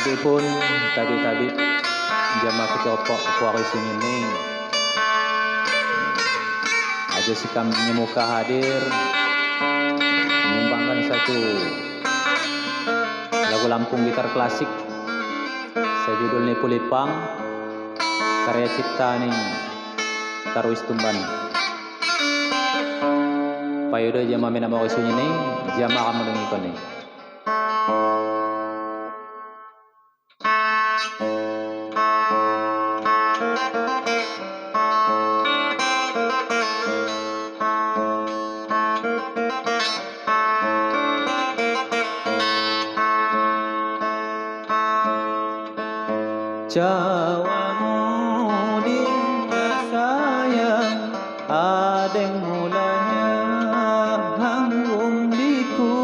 Abi pun tabi-tabi jama ketopok kuari sini aja si kambingnya muka hadir menyumbangkan satu lagu Lampung gitar klasik sejudulnya Pulipang karya cipta nih Tarwis Tumban. Payuda jama mina mau isunya nih jama kamu dengikon nih. Jawamu dinda sayang adeng mulanya hanggung diku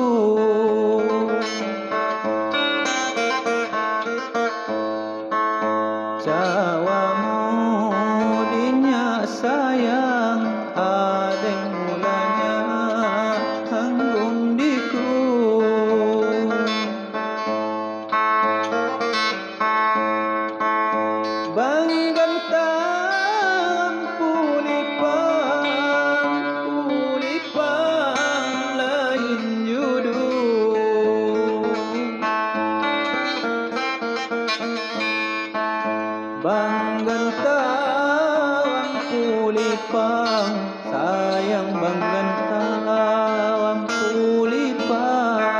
Jawamu dinda sayang adeng mulanya hanggung diku Banggantang pulipang lain judul Banggantang pulipang sayang banggantang pulipang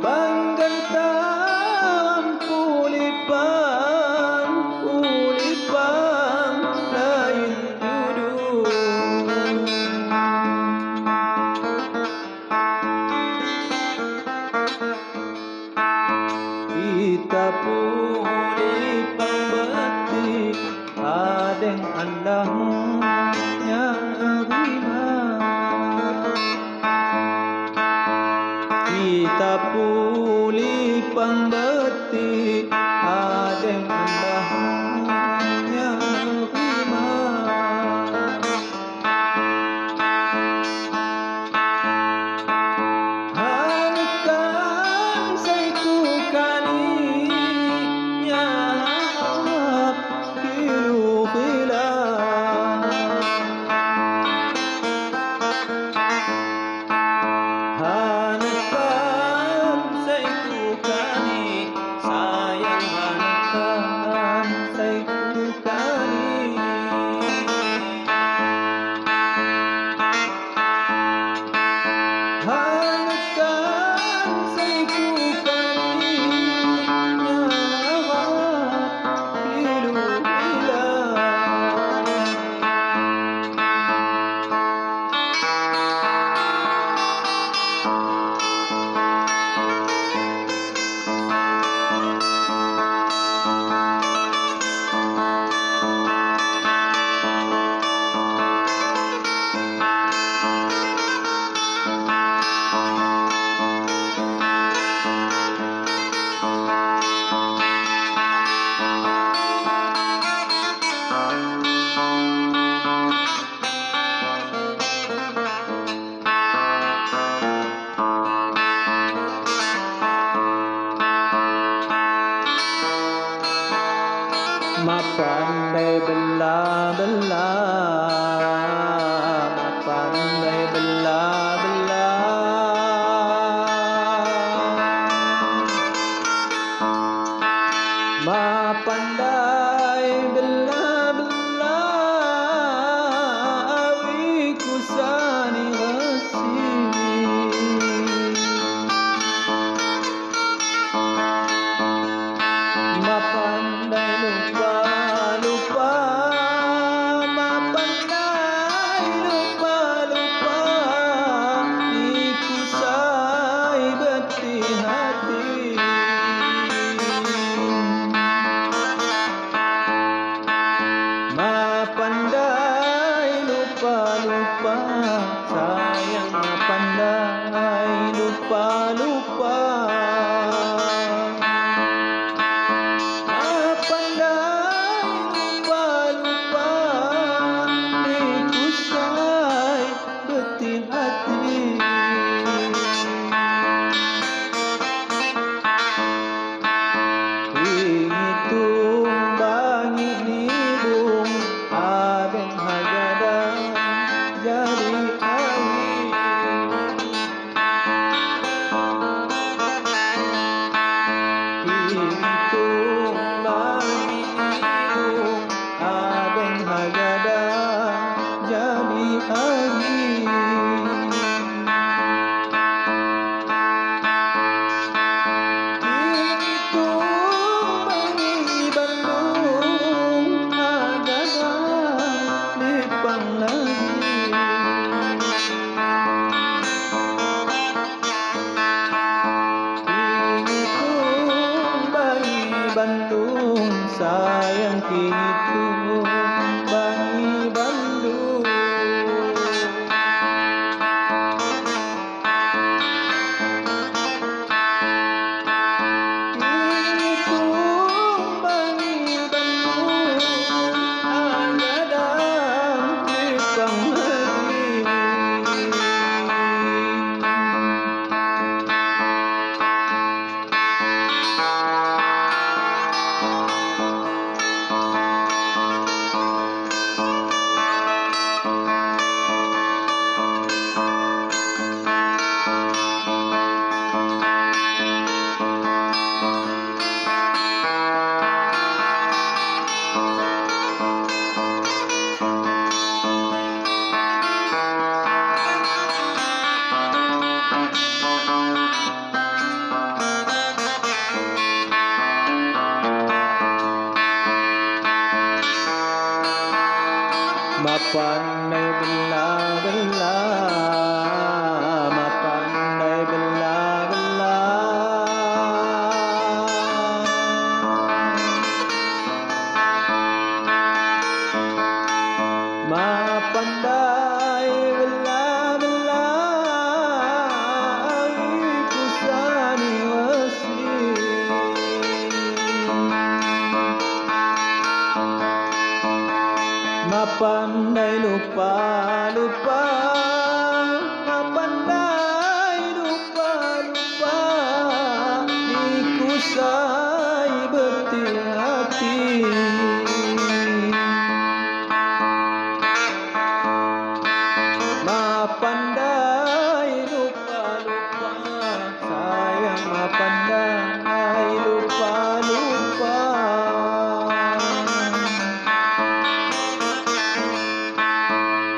Banggantang pulipang lain judul Kita pulipang beti adeng andahmu yang rima Kita pulipang beti adeng andahmu yang rima Hangkan saiku kani nyahap hilu hilang Hanakan saiku kani sayang hanakan saiku kani Hanakan saiku kani nyahap hilu hilang Mapandai belah-belah Mapandai belah-belah Mapandai belah-belah Wiku sani resimi Mapandai lupa-lupa Mapandai lupa-lupa Iku say beti hati Mapandai lupa-lupa sayang mapandai lupa-lupa awi. Itong bangi Bandung agad lipang lagi. Itong bangi Bandung sayang itong bangi Bandung. Itong bangi Bandung agad lipang lagi. Mapandai bela-bela, mapandai bela-bela. Mapandai bela-bela, iku saniwasi. Mapandai lupa-lupa, mapandai lupa-lupa, iku sai betil hati. Mapandai lupa-lupa, sayang mapandai lupa-lupa.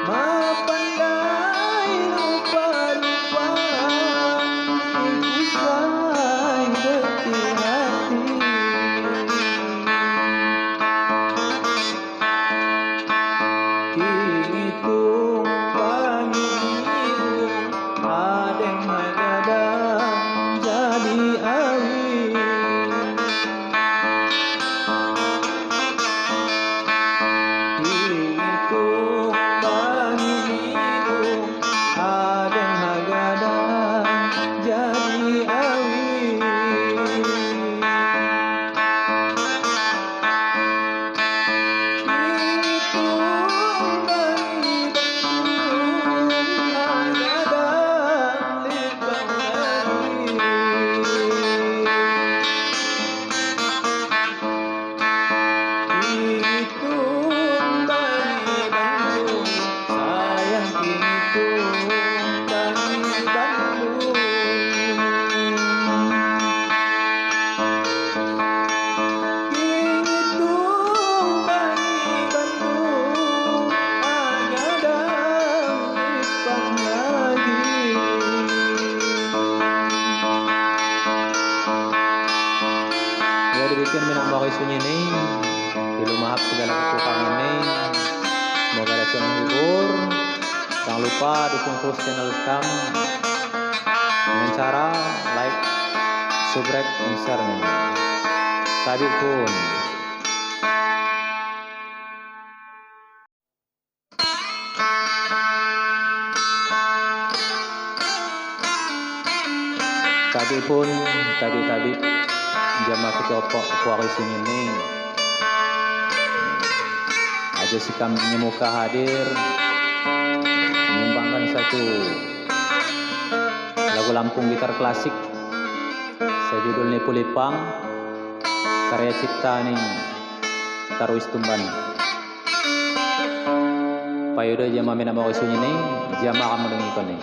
Mapandai lupa-lupa, iku sai betil hati. Itong bangi biru adeng magadang jadi awi. Itong bangi biru adeng magadang jadi awi. Itong bangi Bandung agad lipang lagi. Itong bangi Bandung sayang itong bangi Bandung. Itong bangi Bandung agad lipang lagi. Ya dibikin minang bakoy sunyi nih, dilumahap segala kekurangan nih. Semoga ada yang menghibur. Jangan lupa dukung terus channel kami dengan cara like, subscribe, dan share nih. Tadi pun tadi jama kecopo aku sini nih. Aja si kambingnya muka hadir menyumbangkan satu lagu Lampung gitar klasik sejudulnya Pulipang, karya cipta nih Tarwis Tumban. Payuda jama minama isunya nih, jama kamu dengikon nih.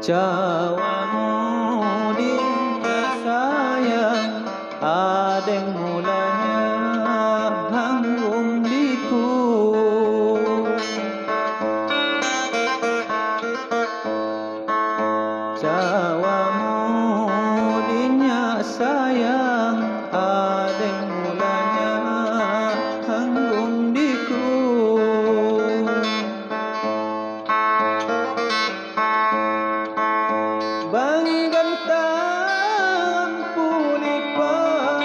Cawamu dia sayang, adeng mulanya hanggung diku. Cawamu dia sayang, adeng mulanya hanggung diku. Banggantang pulipang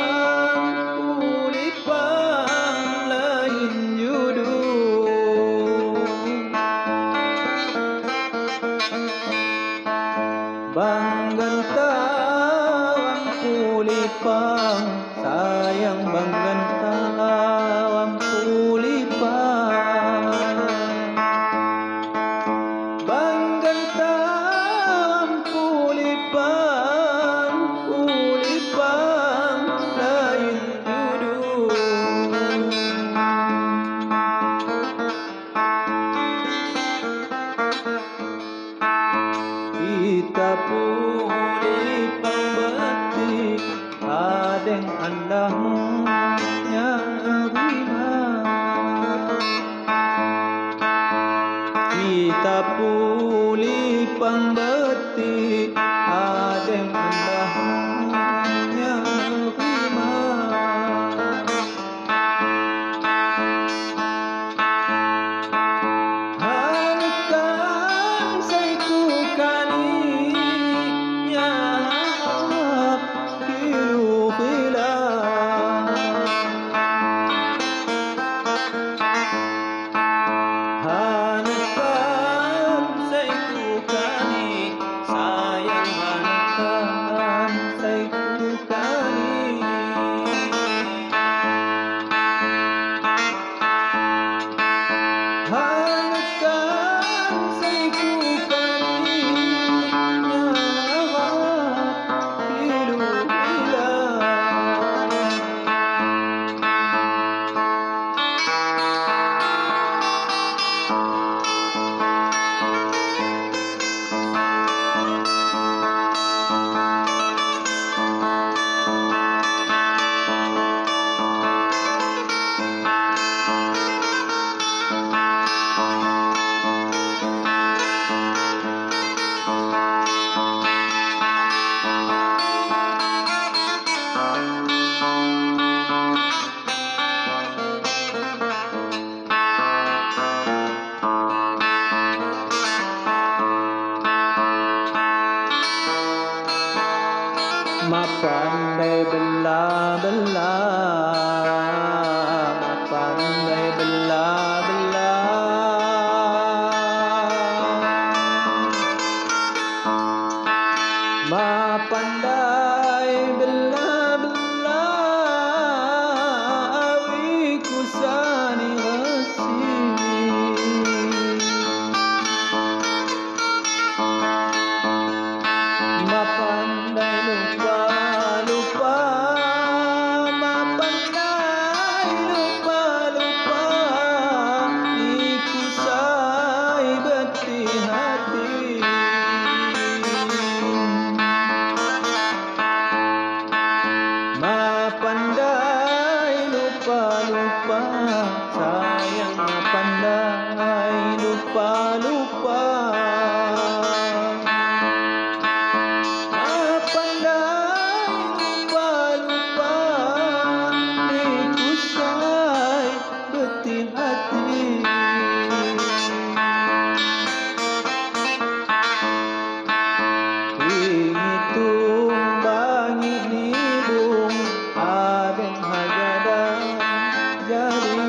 lain judul. Banggantang pulipang sayang, banggantang pulipang. Banggantang pulipang lain judul. Kita pulipang betik, adeng andahmu yang rima. Kita pulipang betik, adeng andahmu yang rima. Hangkan saiku kani nyahap hilu hilang. Hanakan saiku kani sayang, hanakan saiku kani. Hanakan saiku kani nyahap hilu hilang. Mapandai belah-belah, mapandai belah-belah, mapandai belah-belah, wiku sani resmi. Mapandai lupa-lupa, mapandai lupa-lupa, ikusai beti hati. Mapandai lupa-lupa, sayang, mapandai lupa-lupa. Jadi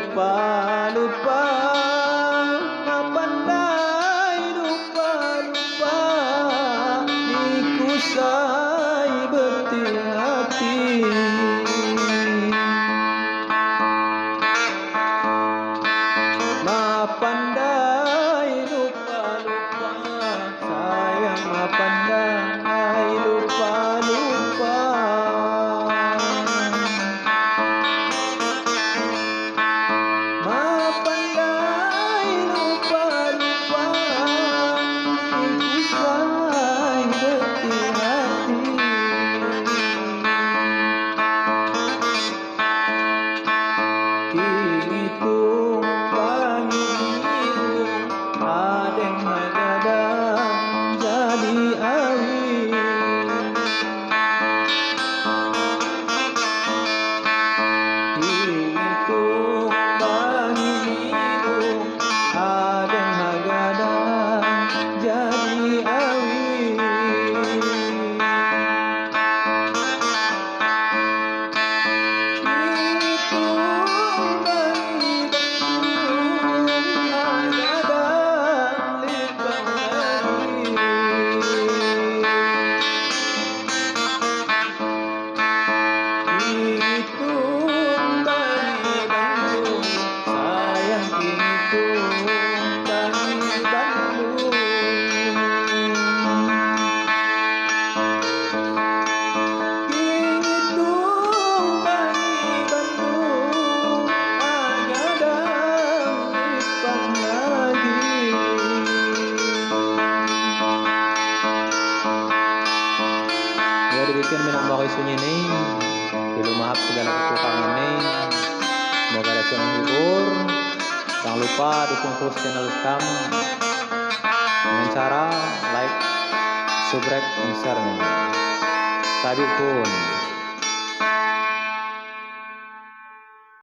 lupa-lupa, pandai lupa-lupa, niku sai betil hati. Pandai lupa-lupa, sayang pandai lupa-lupa. Pandai lupa-lupa, niku sai betil hati. Kini tumbang biru, adeng magadang jadi awi. Kini tumbang biru, adeng magadang jadi awi. Ya dibikin minang bakoy sunyi nih, dilumahap segala kekurangan nih. Semoga ada yang menghibur. Jangan lupa dukung terus channel kami dengan cara like, subscribe, dan share nih. Tadi pun.